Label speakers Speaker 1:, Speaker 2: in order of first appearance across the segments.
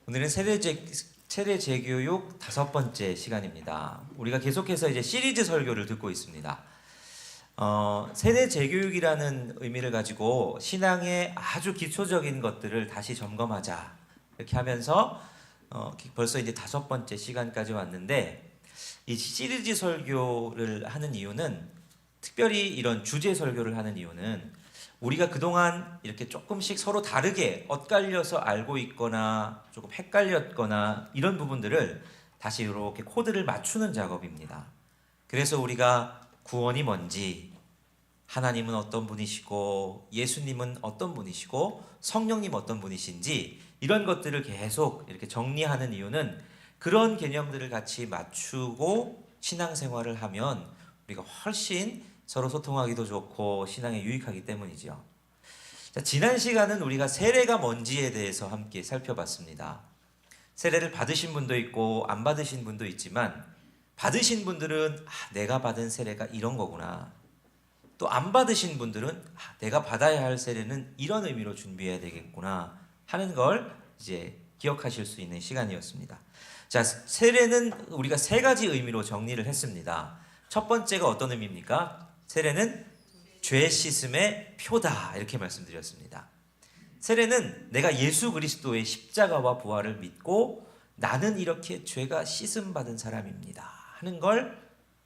Speaker 1: 오늘은 세례 재교육 5번째 시간입니다. 우리가 계속해서 이제 시리즈 설교를 듣고 있습니다. 세례 재교육이라는 의미를 가지고 신앙의 아주 기초적인 것들을 다시 점검하자 이렇게 하면서 벌써 이제 5번째 시간까지 왔는데, 이 시리즈 설교를 하는 이유는, 특별히 이런 주제 설교를 하는 이유는, 우리가 그동안 이렇게 조금씩 서로 다르게 엇갈려서 알고 있거나 조금 헷갈렸거나 이런 부분들을 다시 이렇게 코드를 맞추는 작업입니다. 그래서 우리가 구원이 뭔지, 하나님은 어떤 분이시고 예수님은 어떤 분이시고 성령님 어떤 분이신지, 이런 것들을 계속 이렇게 정리하는 이유는, 그런 개념들을 같이 맞추고 신앙생활을 하면 우리가 훨씬 서로 소통하기도 좋고 신앙에 유익하기 때문이죠. 자, 지난 시간은 우리가 세례가 뭔지에 대해서 함께 살펴봤습니다. 세례를 받으신 분도 있고 안 받으신 분도 있지만, 받으신 분들은 내가 받은 세례가 이런 거구나, 또 안 받으신 분들은 내가 받아야 할 세례는 이런 의미로 준비해야 되겠구나 하는 걸 이제 기억하실 수 있는 시간이었습니다. 자, 세례는 우리가 3가지 의미로 정리를 했습니다. 첫 번째가 어떤 의미입니까? 세례는 죄 씻음의 표다, 이렇게 말씀드렸습니다. 세례는 내가 예수 그리스도의 십자가와 부활을 믿고 나는 이렇게 죄가 씻음 받은 사람입니다 하는 걸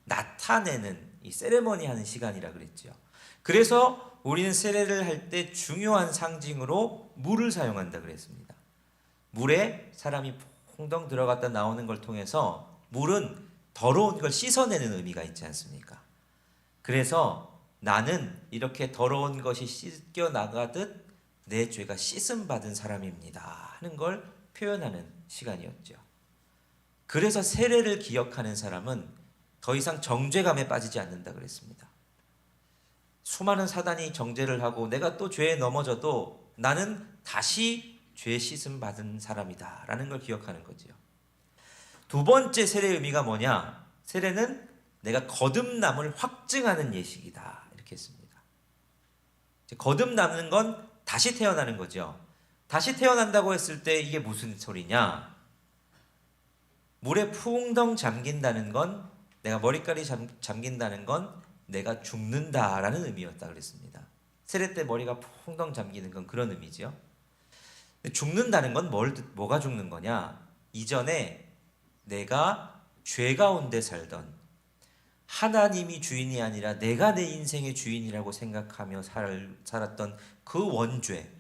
Speaker 1: 나타내는 이 세레머니 하는 시간이라 그랬죠. 그래서 우리는 세례를 할 때 중요한 상징으로 물을 사용한다 그랬습니다. 물에 사람이 퐁덩 들어갔다 나오는 걸 통해서, 물은 더러운 걸 씻어내는 의미가 있지 않습니까? 그래서 나는 이렇게 더러운 것이 씻겨 나가듯 내 죄가 씻음 받은 사람입니다 하는 걸 표현하는 시간이었죠. 그래서 세례를 기억하는 사람은 더 이상 정죄감에 빠지지 않는다 그랬습니다. 수많은 사단이 정죄를 하고 내가 또 죄에 넘어져도 나는 다시 죄 씻음 받은 사람이다 라는 걸 기억하는 거지요. 두 번째 세례의 의미가 뭐냐? 세례는 내가 거듭남을 확증하는 예식이다 이렇게 했습니다. 거듭나는 건 다시 태어나는 거죠. 다시 태어난다고 했을 때 이게 무슨 소리냐? 물에 풍덩 잠긴다는 건, 내가 머리카락이 잠긴다는 건 내가 죽는다라는 의미였다 그랬습니다. 세례 때 머리가 풍덩 잠기는 건 그런 의미죠. 죽는다는 건 뭐가 죽는 거냐? 이전에 내가 죄 가운데 살던, 하나님이 주인이 아니라 내가 내 인생의 주인이라고 생각하며 살았던 그 원죄,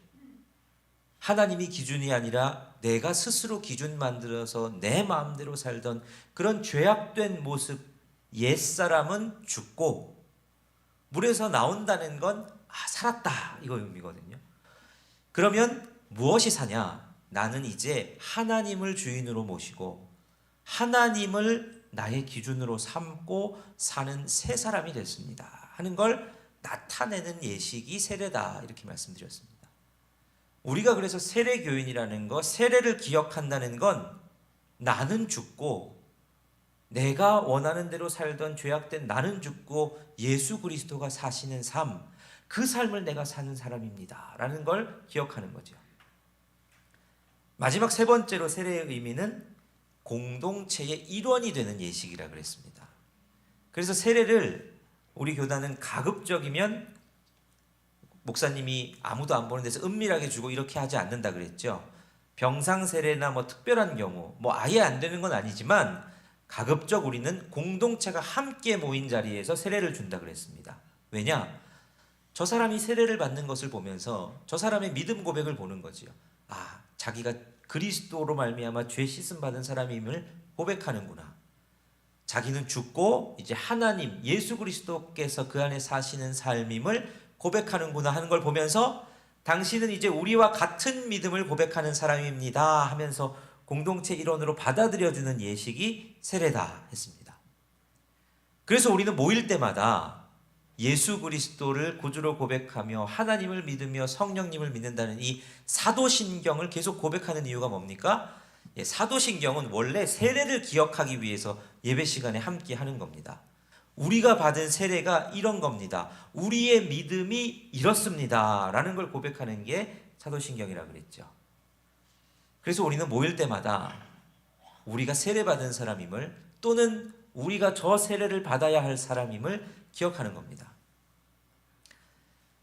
Speaker 1: 하나님이 기준이 아니라 내가 스스로 기준 만들어서 내 마음대로 살던 그런 죄악된 모습, 옛사람은 죽고 물에서 나온다는 건 살았다 이거 의미거든요. 그러면 무엇이 사냐? 나는 이제 하나님을 주인으로 모시고 하나님을 나의 기준으로 삼고 사는 새 사람이 됐습니다 하는 걸 나타내는 예식이 세례다 이렇게 말씀드렸습니다. 우리가 그래서 세례교인이라는 거, 세례를 기억한다는 건 나는 죽고 내가 원하는 대로 살던 죄악된 나는 죽고 예수 그리스도가 사시는 삶, 그 삶을 내가 사는 사람입니다 라는 걸 기억하는 거죠. 마지막 3번째로 세례의 의미는 공동체의 일원이 되는 예식이라 그랬습니다. 그래서 세례를 우리 교단은 가급적이면 목사님이 아무도 안 보는 데서 은밀하게 주고 이렇게 하지 않는다 그랬죠. 병상 세례나 특별한 경우 아예 안 되는 건 아니지만 가급적 우리는 공동체가 함께 모인 자리에서 세례를 준다 그랬습니다. 왜냐? 저 사람이 세례를 받는 것을 보면서 저 사람의 믿음 고백을 보는 거지요. 자기가 그리스도로 말미암아 죄 씻음 받은 사람임을 고백하는구나. 자기는 죽고 이제 하나님 예수 그리스도께서 그 안에 사시는 삶임을 고백하는구나 하는 걸 보면서, 당신은 이제 우리와 같은 믿음을 고백하는 사람입니다 하면서 공동체 일원으로 받아들여주는 예식이 세례다 했습니다. 그래서 우리는 모일 때마다 예수 그리스도를 구주로 고백하며 하나님을 믿으며 성령님을 믿는다는 이 사도신경을 계속 고백하는 이유가 뭡니까? 사도신경은 원래 세례를 기억하기 위해서 예배 시간에 함께 하는 겁니다. 우리가 받은 세례가 이런 겁니다. 우리의 믿음이 이렇습니다 라는 걸 고백하는 게 사도신경이라 그랬죠. 그래서 우리는 모일 때마다 우리가 세례받은 사람임을, 또는 우리가 저 세례를 받아야 할 사람임을 기억하는 겁니다.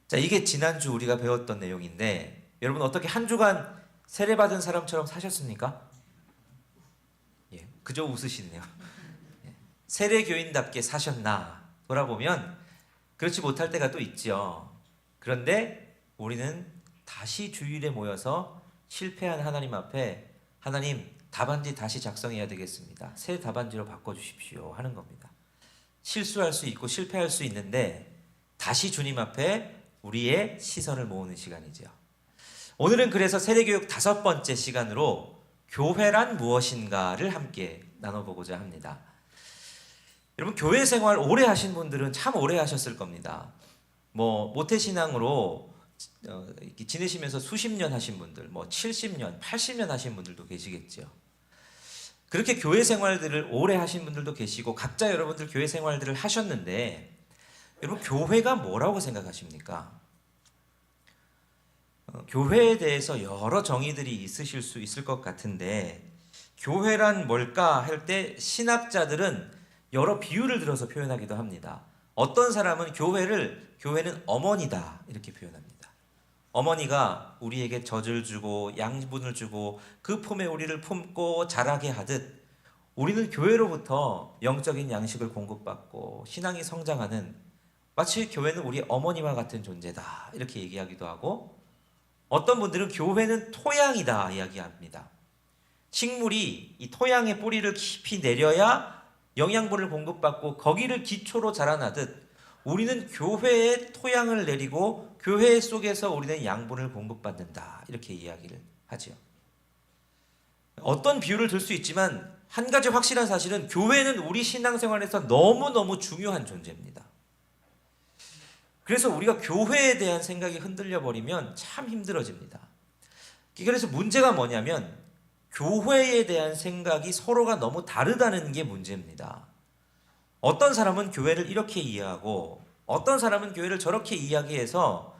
Speaker 1: 자, 이게 지난주 우리가 배웠던 내용인데, 여러분 어떻게 한 주간 세례받은 사람처럼 사셨습니까? 예, 그저 웃으시네요. 예, 세례교인답게 사셨나 돌아보면 그렇지 못할 때가 또 있죠. 그런데 우리는 다시 주일에 모여서 실패한 하나님 앞에, 하나님 답안지 다시 작성해야 되겠습니다, 새 답안지로 바꿔주십시오 하는 겁니다. 실수할 수 있고 실패할 수 있는데 다시 주님 앞에 우리의 시선을 모으는 시간이죠. 오늘은 그래서 세례교육 5번째 시간으로 교회란 무엇인가를 함께 나눠보고자 합니다. 여러분, 교회 생활 오래 하신 분들은 참 오래 하셨을 겁니다. 모태신앙으로 지내시면서 수십 년 하신 분들, 70년, 80년 하신 분들도 계시겠죠. 그렇게 교회 생활들을 오래 하신 분들도 계시고, 각자 여러분들 교회 생활들을 하셨는데, 여러분 교회가 뭐라고 생각하십니까? 교회에 대해서 여러 정의들이 있으실 수 있을 것 같은데, 교회란 뭘까 할 때 신학자들은 여러 비유를 들어서 표현하기도 합니다. 어떤 사람은 교회는 어머니다 이렇게 표현합니다. 어머니가 우리에게 젖을 주고 양분을 주고 그 품에 우리를 품고 자라게 하듯, 우리는 교회로부터 영적인 양식을 공급받고 신앙이 성장하는, 마치 교회는 우리 어머니와 같은 존재다 이렇게 얘기하기도 하고, 어떤 분들은 교회는 토양이다 이야기합니다. 식물이 이 토양의 뿌리를 깊이 내려야 영양분을 공급받고 거기를 기초로 자라나듯, 우리는 교회의 토양을 내리고 교회 속에서 우리는 양분을 공급받는다 이렇게 이야기를 하죠. 어떤 비유를 들 수 있지만 한 가지 확실한 사실은 교회는 우리 신앙생활에서 너무너무 중요한 존재입니다. 그래서 우리가 교회에 대한 생각이 흔들려 버리면 참 힘들어집니다. 그래서 문제가 뭐냐면 교회에 대한 생각이 서로가 너무 다르다는 게 문제입니다. 어떤 사람은 교회를 이렇게 이해하고 어떤 사람은 교회를 저렇게 이야기해서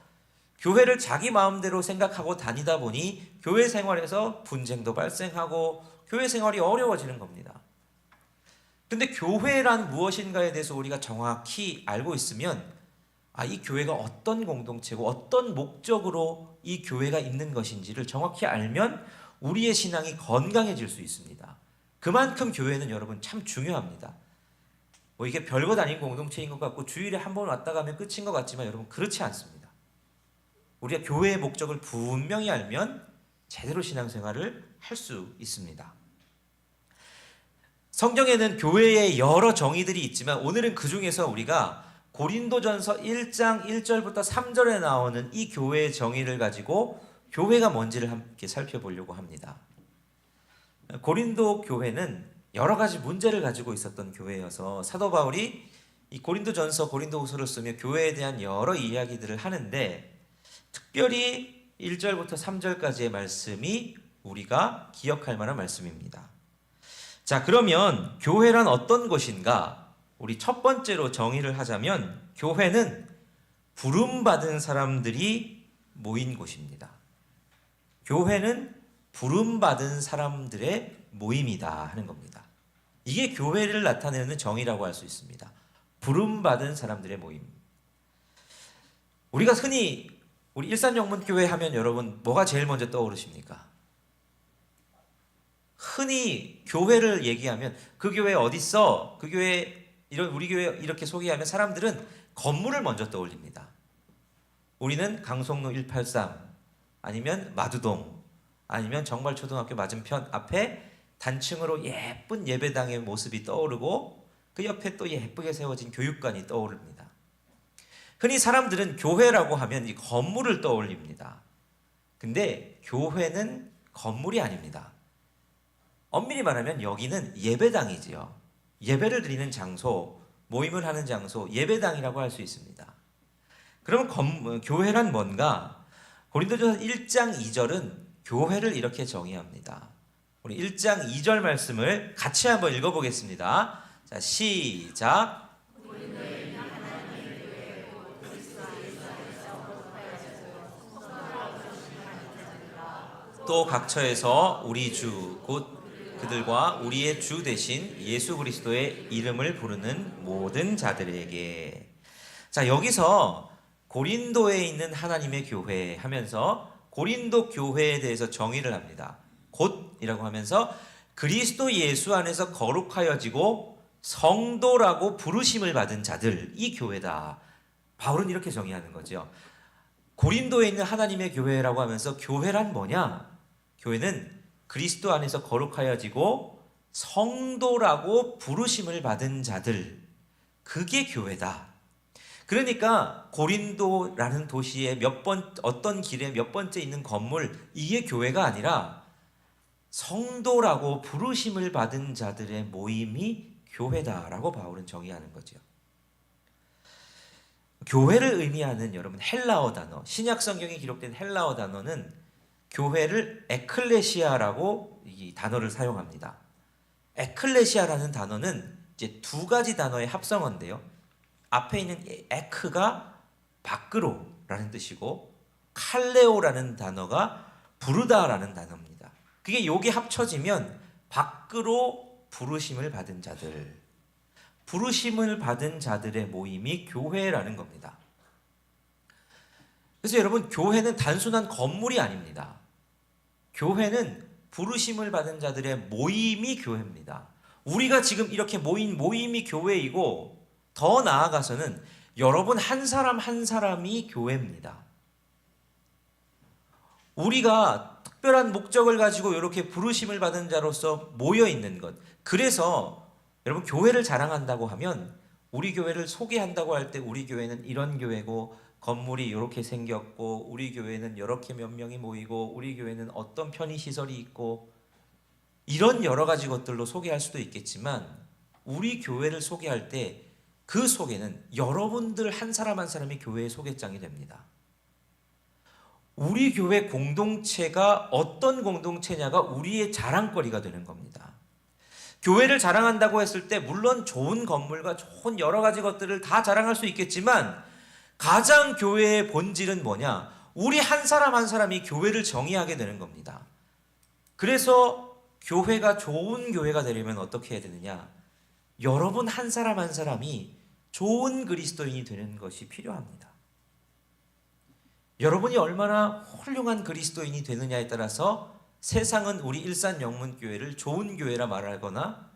Speaker 1: 교회를 자기 마음대로 생각하고 다니다 보니 교회 생활에서 분쟁도 발생하고 교회 생활이 어려워지는 겁니다. 근데 교회란 무엇인가에 대해서 우리가 정확히 알고 있으면, 이 교회가 어떤 공동체고 어떤 목적으로 이 교회가 있는 것인지를 정확히 알면 우리의 신앙이 건강해질 수 있습니다. 그만큼 교회는 여러분 참 중요합니다. 이게 별것 아닌 공동체인 것 같고 주일에 한 번 왔다 가면 끝인 것 같지만 여러분 그렇지 않습니다. 우리가 교회의 목적을 분명히 알면 제대로 신앙생활을 할 수 있습니다. 성경에는 교회의 여러 정의들이 있지만 오늘은 그 중에서 우리가 고린도전서 1장 1절부터 3절에 나오는 이 교회의 정의를 가지고 교회가 뭔지를 함께 살펴보려고 합니다. 고린도 교회는 여러 가지 문제를 가지고 있었던 교회여서 사도 바울이 이 고린도전서, 고린도후서를 쓰며 교회에 대한 여러 이야기들을 하는데, 특별히 1절부터 3절까지의 말씀이 우리가 기억할 만한 말씀입니다. 자, 그러면 교회란 어떤 것인가? 우리 첫 번째로 정의를 하자면 교회는 부름받은 사람들이 모인 곳입니다. 교회는 부름받은 사람들의 모임이다 하는 겁니다. 이게 교회를 나타내는 정의라고 할 수 있습니다. 부름받은 사람들의 모임. 우리가 흔히 우리 일산영문교회 하면 여러분 뭐가 제일 먼저 떠오르십니까? 흔히 교회를 얘기하면 그 교회 어디 있어? 그 교회 우리 교회 이렇게 소개하면 사람들은 건물을 먼저 떠올립니다. 우리는 강송로 183 아니면 마두동 아니면 정발초등학교 맞은편 앞에 단층으로 예쁜 예배당의 모습이 떠오르고 그 옆에 또 예쁘게 세워진 교육관이 떠오릅니다. 흔히 사람들은 교회라고 하면 이 건물을 떠올립니다. 근데 교회는 건물이 아닙니다. 엄밀히 말하면 여기는 예배당이지요. 예배를 드리는 장소, 모임을 하는 장소, 예배당이라고 할 수 있습니다. 그러면 교회란 뭔가? 고린도전서 1장 2절은 교회를 이렇게 정의합니다. 우리 1장 2절 말씀을 같이 한번 읽어보겠습니다. 자, 시작. 또 각처에서 우리 주 곧 그들과 우리의 주 되신 예수 그리스도의 이름을 부르는 모든 자들에게. 자, 여기서 고린도에 있는 하나님의 교회 하면서 고린도 교회에 대해서 정의를 합니다. 곧이라고 하면서 그리스도 예수 안에서 거룩하여지고 성도라고 부르심을 받은 자들, 이 교회다. 바울은 이렇게 정의하는 거죠. 고린도에 있는 하나님의 교회라고 하면서 교회란 뭐냐? 교회는 그리스도 안에서 거룩하여지고 성도라고 부르심을 받은 자들, 그게 교회다. 그러니까 고린도라는 도시에 어떤 길에 몇 번째 있는 건물, 이게 교회가 아니라 성도라고 부르심을 받은 자들의 모임이 교회다라고 바울은 정의하는 거죠. 교회를 의미하는 여러분 헬라어 단어, 신약 성경에 기록된 헬라어 단어는 교회를 에클레시아라고 이 단어를 사용합니다. 에클레시아라는 단어는 이제 두 가지 단어의 합성어인데요. 앞에 있는 에크가 밖으로라는 뜻이고 칼레오라는 단어가 부르다라는 단어입니다. 그게 요게 합쳐지면 밖으로 부르심을 받은 자들, 부르심을 받은 자들의 모임이 교회라는 겁니다. 그래서 여러분, 교회는 단순한 건물이 아닙니다. 교회는 부르심을 받은 자들의 모임이 교회입니다. 우리가 지금 이렇게 모인 모임이 교회이고, 더 나아가서는 여러분 한 사람 한 사람이 교회입니다. 우리가 특별한 목적을 가지고 이렇게 부르심을 받은 자로서 모여 있는 것. 그래서 여러분, 교회를 자랑한다고 하면, 우리 교회를 소개한다고 할 때 우리 교회는 이런 교회고 건물이 이렇게 생겼고 우리 교회는 이렇게 몇 명이 모이고 우리 교회는 어떤 편의시설이 있고 이런 여러 가지 것들로 소개할 수도 있겠지만, 우리 교회를 소개할 때 그 소개는 여러분들 한 사람 한 사람이 교회의 소개장이 됩니다. 우리 교회 공동체가 어떤 공동체냐가 우리의 자랑거리가 되는 겁니다. 교회를 자랑한다고 했을 때 물론 좋은 건물과 좋은 여러 가지 것들을 다 자랑할 수 있겠지만, 가장 교회의 본질은 뭐냐? 우리 한 사람 한 사람이 교회를 정의하게 되는 겁니다. 그래서 교회가 좋은 교회가 되려면 어떻게 해야 되느냐? 여러분 한 사람 한 사람이 좋은 그리스도인이 되는 것이 필요합니다. 여러분이 얼마나 훌륭한 그리스도인이 되느냐에 따라서 세상은 우리 일산영문교회를 좋은 교회라 말하거나,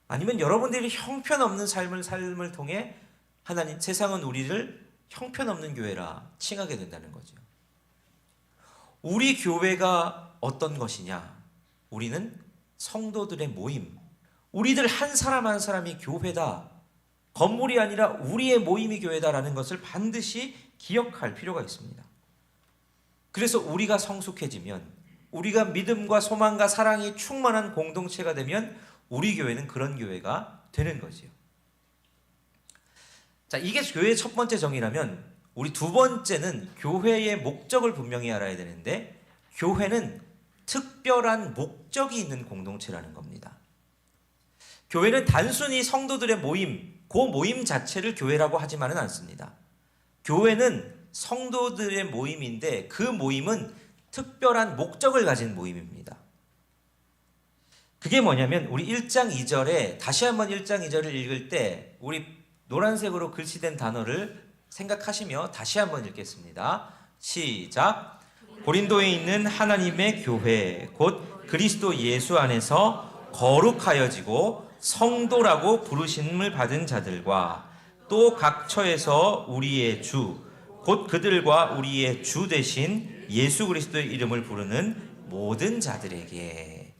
Speaker 1: 아니면 여러분들이 형편없는 삶을 통해 세상은 우리를 형편없는 교회라 칭하게 된다는 거죠. 우리 교회가 어떤 것이냐? 우리는 성도들의 모임, 우리들 한 사람 한 사람이 교회다, 건물이 아니라 우리의 모임이 교회다라는 것을 반드시 기억할 필요가 있습니다. 그래서 우리가 성숙해지면, 우리가 믿음과 소망과 사랑이 충만한 공동체가 되면 우리 교회는 그런 교회가 되는 거지요. 자, 이게 교회의 첫 번째 정의라면, 우리 두 번째는 교회의 목적을 분명히 알아야 되는데, 교회는 특별한 목적이 있는 공동체라는 겁니다. 교회는 단순히 성도들의 모임, 그 모임 자체를 교회라고 하지만은 않습니다. 교회는 성도들의 모임인데 그 모임은 특별한 목적을 가진 모임입니다. 그게 뭐냐면, 우리 1장 2절에 다시 한번 1장 2절을 읽을 때 우리 노란색으로 글씨된 단어를 생각하시며 다시 한번 읽겠습니다. 시작. 고린도에 있는 하나님의 교회 곧 그리스도 예수 안에서 거룩하여지고 성도라고 부르심을 받은 자들과 또 각처에서 우리의 주 곧 그들과 우리의 주 되신 예수 그리스도의 이름을 부르는 모든 자들에게.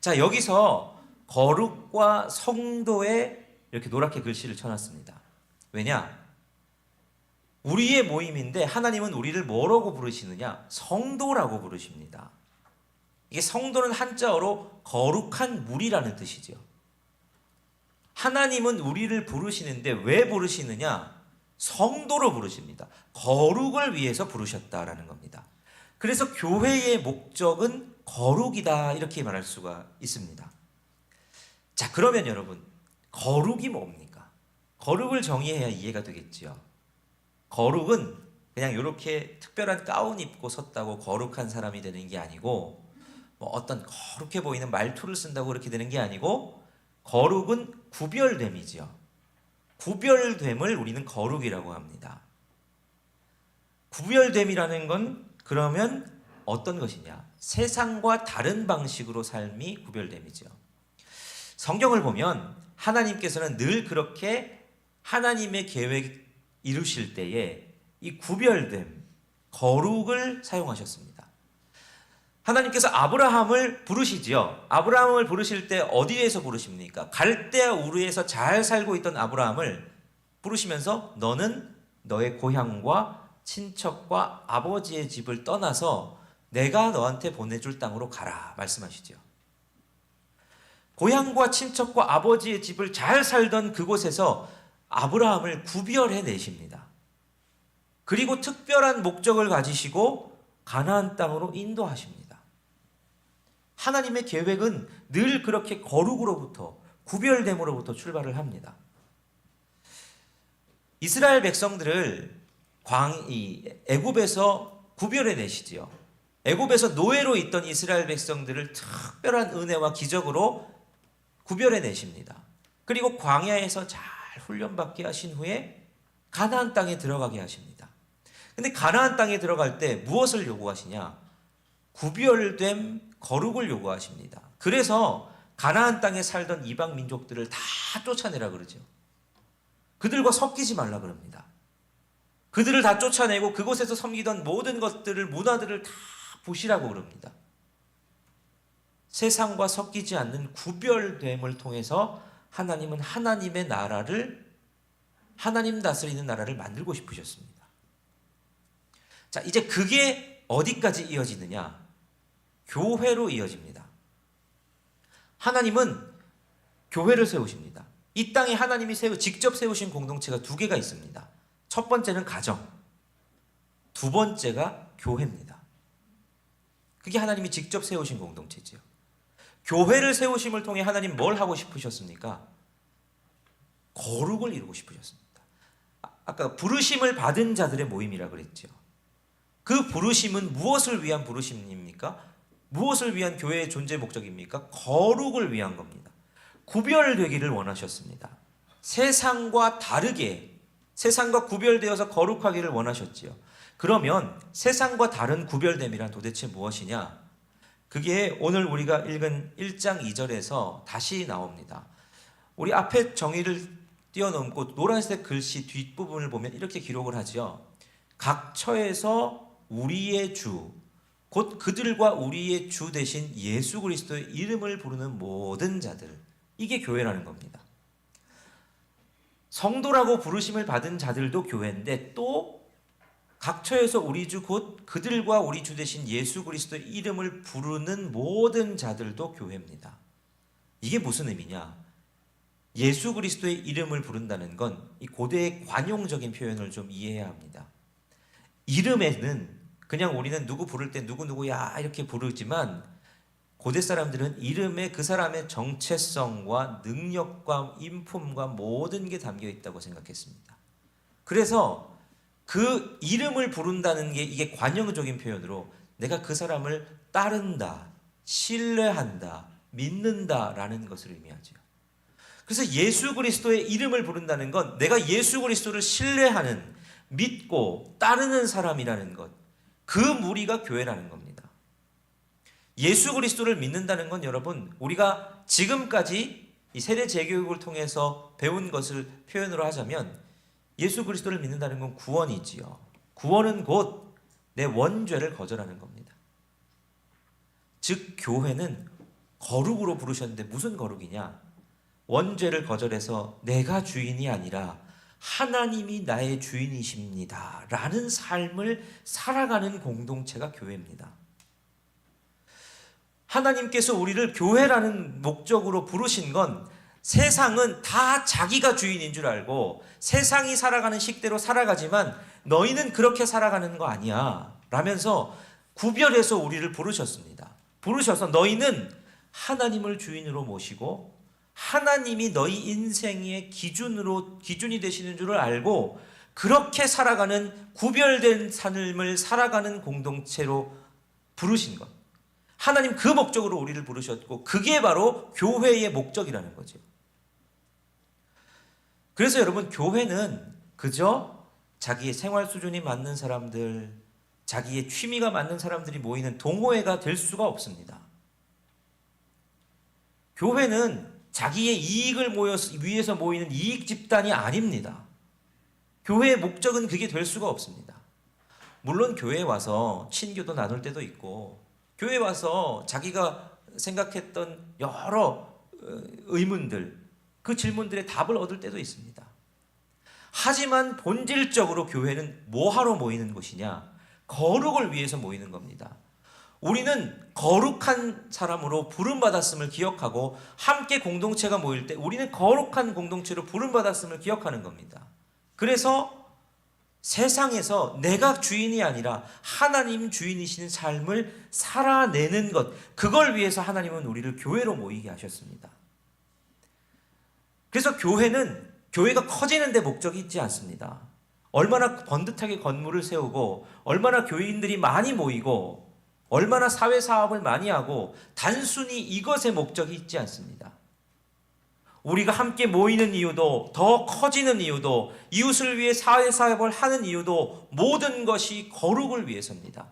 Speaker 1: 자, 여기서 거룩과 성도에 이렇게 노랗게 글씨를 쳐놨습니다. 왜냐? 우리의 모임인데 하나님은 우리를 뭐라고 부르시느냐? 성도라고 부르십니다. 이게 성도는 한자어로 거룩한 무리라는 뜻이죠. 하나님은 우리를 부르시는데 왜 부르시느냐? 성도로 부르십니다. 거룩을 위해서 부르셨다라는 겁니다. 그래서 교회의 목적은 거룩이다, 이렇게 말할 수가 있습니다. 자, 그러면 여러분, 거룩이 뭡니까? 거룩을 정의해야 이해가 되겠지요. 거룩은 그냥 이렇게 특별한 가운 입고 섰다고 거룩한 사람이 되는 게 아니고, 뭐 어떤 거룩해 보이는 말투를 쓴다고 그렇게 되는 게 아니고 거룩은 구별됨이지요. 구별됨을 우리는 거룩이라고 합니다. 구별됨이라는 건 그러면 어떤 것이냐? 세상과 다른 방식으로 삶이 구별됨이죠. 성경을 보면 하나님께서는 늘 그렇게 하나님의 계획 이루실 때에 이 구별됨, 거룩을 사용하셨습니다. 하나님께서 아브라함을 부르시지요. 아브라함을 부르실 때 어디에서 부르십니까? 갈대아 우르에서 잘 살고 있던 아브라함을 부르시면서 너는 너의 고향과 친척과 아버지의 집을 떠나서 내가 너한테 보내줄 땅으로 가라 말씀하시죠. 고향과 친척과 아버지의 집을 잘 살던 그곳에서 아브라함을 구별해 내십니다. 그리고 특별한 목적을 가지시고 가나안 땅으로 인도하십니다. 하나님의 계획은 늘 그렇게 거룩으로부터 구별됨으로부터 출발을 합니다. 이스라엘 백성들을 애굽에서 구별해 내시지요. 애굽에서 노예로 있던 이스라엘 백성들을 특별한 은혜와 기적으로 구별해 내십니다. 그리고 광야에서 잘 훈련받게 하신 후에 가나안 땅에 들어가게 하십니다. 근데 가나안 땅에 들어갈 때 무엇을 요구하시냐? 구별된 거룩을 요구하십니다. 그래서 가나안 땅에 살던 이방 민족들을 다 쫓아내라 그러죠. 그들과 섞이지 말라 그럽니다. 그들을 다 쫓아내고 그곳에서 섬기던 모든 것들을, 문화들을 다 부시라고 그럽니다. 세상과 섞이지 않는 구별됨을 통해서 하나님은 하나님의 나라를, 하나님 다스리는 나라를 만들고 싶으셨습니다. 자, 이제 그게 어디까지 이어지느냐? 교회로 이어집니다. 하나님은 교회를 세우십니다. 이 땅에 하나님이 직접 세우신 공동체가 두 개가 있습니다. 첫 번째는 가정, 두 번째가 교회입니다. 그게 하나님이 직접 세우신 공동체지요. 교회를 세우심을 통해 하나님 뭘 하고 싶으셨습니까? 거룩을 이루고 싶으셨습니다. 아까 부르심을 받은 자들의 모임이라 그랬죠. 그 부르심은 무엇을 위한 부르심입니까? 무엇을 위한 교회의 존재 목적입니까? 거룩을 위한 겁니다. 구별되기를 원하셨습니다. 세상과 다르게, 세상과 구별되어서 거룩하기를 원하셨지요. 그러면 세상과 다른 구별됨이란 도대체 무엇이냐? 그게 오늘 우리가 읽은 1장 2절에서 다시 나옵니다. 우리 앞에 정의를 뛰어넘고 노란색 글씨 뒷부분을 보면 이렇게 기록을 하죠. 각 처에서 우리의 주, 곧 그들과 우리의 주 대신 예수 그리스도의 이름을 부르는 모든 자들, 이게 교회라는 겁니다. 성도라고 부르심을 받은 자들도 교회인데 또 각처에서 우리 주 곧 그들과 우리 주 대신 예수 그리스도의 이름을 부르는 모든 자들도 교회입니다. 이게 무슨 의미냐? 예수 그리스도의 이름을 부른다는 건 이 고대의 관용적인 표현을 좀 이해해야 합니다. 이름에는 그냥 우리는 누구 부를 때 누구누구야 이렇게 부르지만 고대 사람들은 이름에 그 사람의 정체성과 능력과 인품과 모든 게 담겨 있다고 생각했습니다. 그래서 그 이름을 부른다는 게 이게 관용적인 표현으로 내가 그 사람을 따른다, 신뢰한다, 믿는다라는 것을 의미하죠. 그래서 예수 그리스도의 이름을 부른다는 건 내가 예수 그리스도를 신뢰하는, 믿고 따르는 사람이라는 것, 그 무리가 교회라는 겁니다. 예수 그리스도를 믿는다는 건 여러분, 우리가 지금까지 이 세례 재교육을 통해서 배운 것을 표현으로 하자면 예수 그리스도를 믿는다는 건 구원이지요. 구원은 곧 내 원죄를 거절하는 겁니다. 즉 교회는 거룩으로 부르셨는데 무슨 거룩이냐? 원죄를 거절해서 내가 주인이 아니라 하나님이 나의 주인이십니다 라는 삶을 살아가는 공동체가 교회입니다. 하나님께서 우리를 교회라는 목적으로 부르신 건 세상은 다 자기가 주인인 줄 알고 세상이 살아가는 식대로 살아가지만 너희는 그렇게 살아가는 거 아니야 라면서 구별해서 우리를 부르셨습니다. 부르셔서 너희는 하나님을 주인으로 모시고 하나님이 너희 인생의 기준이 되시는 줄을 알고 그렇게 살아가는 구별된 삶을 살아가는 공동체로 부르신 것. 하나님 그 목적으로 우리를 부르셨고 그게 바로 교회의 목적이라는 거죠. 그래서 여러분, 교회는 그저 자기의 생활 수준이 맞는 사람들, 자기의 취미가 맞는 사람들이 모이는 동호회가 될 수가 없습니다. 교회는 자기의 이익을 위해서 모이는 이익 집단이 아닙니다. 교회의 목적은 그게 될 수가 없습니다. 물론 교회에 와서 친교도 나눌 때도 있고, 교회에 와서 자기가 생각했던 여러 의문들, 그 질문들의 답을 얻을 때도 있습니다. 하지만 본질적으로 교회는 뭐하러 모이는 곳이냐? 거룩을 위해서 모이는 겁니다. 우리는 거룩한 사람으로 부름받았음을 기억하고 함께 공동체가 모일 때 우리는 거룩한 공동체로 부름받았음을 기억하는 겁니다. 그래서 세상에서 내가 주인이 아니라 하나님 주인이신 삶을 살아내는 것, 그걸 위해서 하나님은 우리를 교회로 모이게 하셨습니다. 그래서 교회가 커지는 데 목적이 있지 않습니다. 얼마나 번듯하게 건물을 세우고 얼마나 교인들이 많이 모이고 얼마나 사회사업을 많이 하고 단순히 이것에 목적이 있지 않습니다. 우리가 함께 모이는 이유도, 더 커지는 이유도, 이웃을 위해 사회사업을 하는 이유도 모든 것이 거룩을 위해서입니다.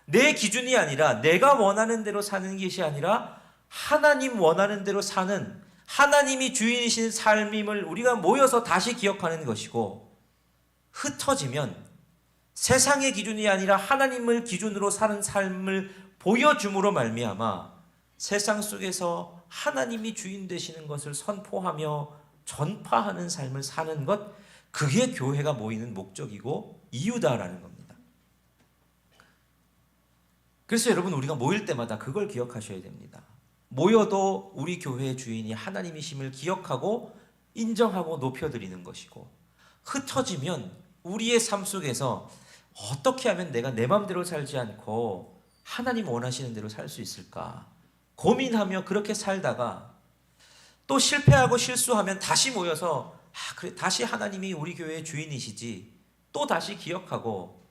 Speaker 1: 내 기준이 아니라 내가 원하는 대로 사는 것이 아니라 하나님 원하는 대로 사는, 하나님이 주인이신 삶임을 우리가 모여서 다시 기억하는 것이고, 흩어지면 세상의 기준이 아니라 하나님을 기준으로 사는 삶을 보여줌으로 말미암아 세상 속에서 하나님이 주인 되시는 것을 선포하며 전파하는 삶을 사는 것, 그게 교회가 모이는 목적이고 이유다라는 겁니다. 그래서 여러분, 우리가 모일 때마다 그걸 기억하셔야 됩니다. 모여도 우리 교회의 주인이 하나님이심을 기억하고 인정하고 높여드리는 것이고, 흩어지면 우리의 삶 속에서 어떻게 하면 내가 내 마음대로 살지 않고 하나님 원하시는 대로 살 수 있을까 고민하며 그렇게 살다가 또 실패하고 실수하면 다시 모여서 그래, 다시 하나님이 우리 교회의 주인이시지, 또 다시 기억하고,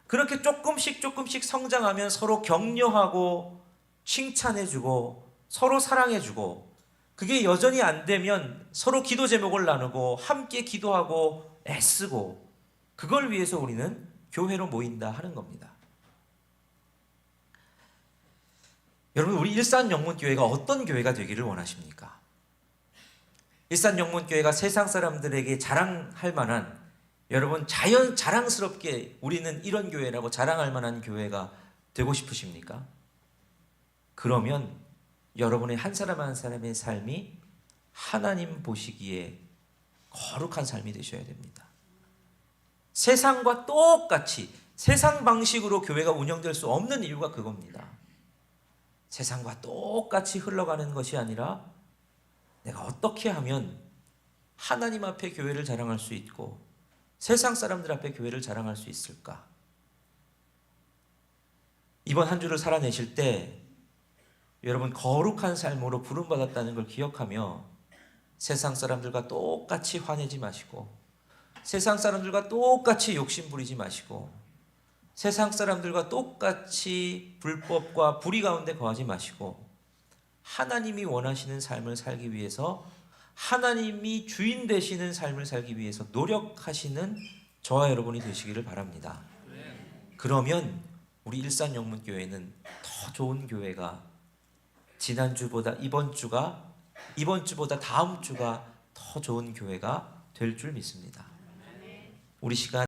Speaker 1: 그렇게 조금씩 성장하면 서로 격려하고 칭찬해주고 서로 사랑해주고, 그게 여전히 안 되면 서로 기도 제목을 나누고 함께 기도하고 애쓰고, 그걸 위해서 우리는 교회로 모인다 하는 겁니다. 여러분, 우리 일산영문교회가 어떤 교회가 되기를 원하십니까? 일산영문교회가 세상 사람들에게 자랑할 만한, 여러분 자랑스럽게 우리는 이런 교회라고 자랑할 만한 교회가 되고 싶으십니까? 그러면 여러분의 한 사람 한 사람의 삶이 하나님 보시기에 거룩한 삶이 되셔야 됩니다. 세상과 똑같이, 세상 방식으로 교회가 운영될 수 없는 이유가 그겁니다. 세상과 똑같이 흘러가는 것이 아니라 내가 어떻게 하면 하나님 앞에 교회를 자랑할 수 있고 세상 사람들 앞에 교회를 자랑할 수 있을까? 이번 한 주를 살아내실 때 여러분, 거룩한 삶으로 부름받았다는 걸 기억하며 세상 사람들과 똑같이 화내지 마시고, 세상 사람들과 똑같이 욕심 부리지 마시고, 세상 사람들과 똑같이 불법과 불의 가운데 거하지 마시고, 하나님이 원하시는 삶을 살기 위해서, 하나님이 주인 되시는 삶을 살기 위해서 노력하시는 저와 여러분이 되시기를 바랍니다. 그러면 우리 일산영문교회는 더 좋은 교회가, 지난주보다 이번 주보다 다음 주가 더 좋은 교회가 될 줄 믿습니다. 우리 시간